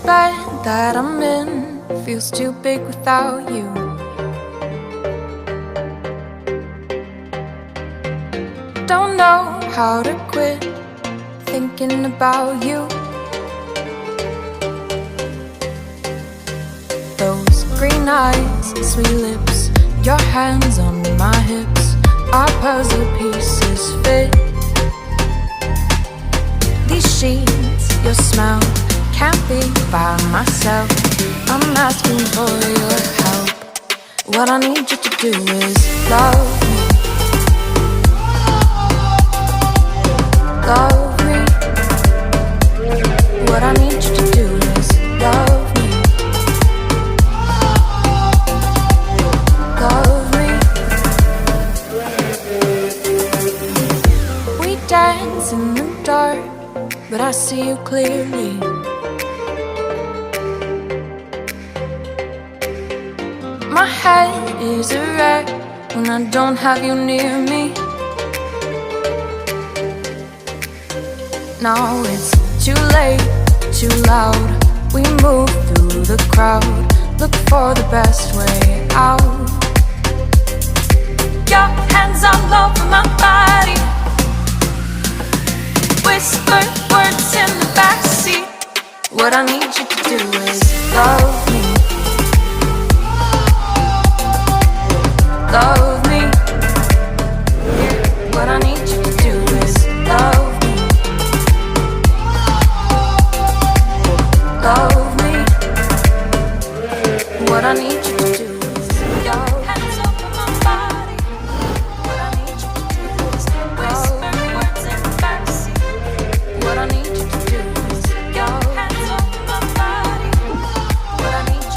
bed that I'm in feels too big without you. Don't know how to quit thinking about you. Those green eyes, sweet lips, your hands on my hips, our puzzle pieces fit. These sheets, your smell, can't be by myself. I'm asking for your help. What I need you to do is love me. Love me. What I need you to do is love me. Love me. We dance in the dark, but I see you clearly. My head is a wreck when I don't have you near me. Now it's too late, too loud. We move through the crowd, look for the best way out. Your hands all over my body, whisper words in the backseat. What I need you to do is love me. Love me. What I need you to do is love me. Love me. What I need you to do is your hands over my body. What I need you to do is whisper words in the backseat. What I need you to do is your hands over my body. What I need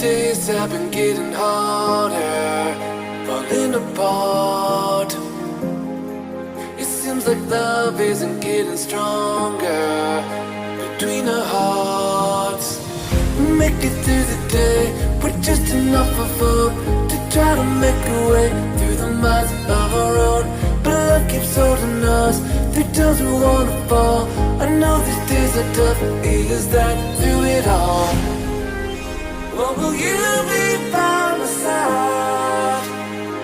days have been getting harder, falling apart. It seems like love isn't getting stronger between our hearts. Make it through the day with just enough of hope to try to make a way through the miles of our road. But love keeps holding us through times we wanna fall. I know these days are tough, is that through it all? Or will you be by my side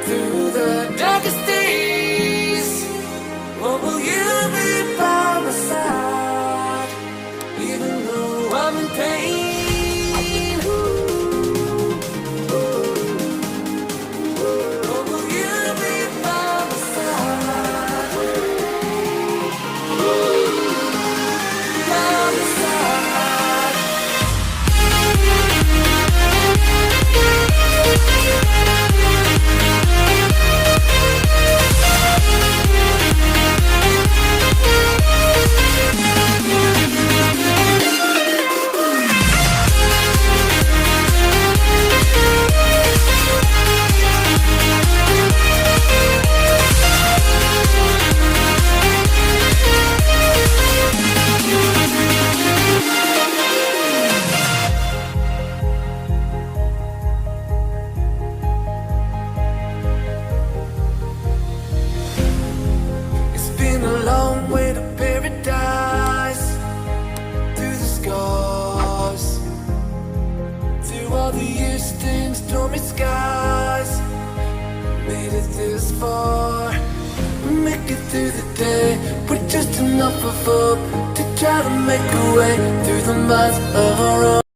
through the darkest days? Or will you be by my side even though I'm in pain? Make it through the day with just enough of hope to try to make a way through the miles of our own.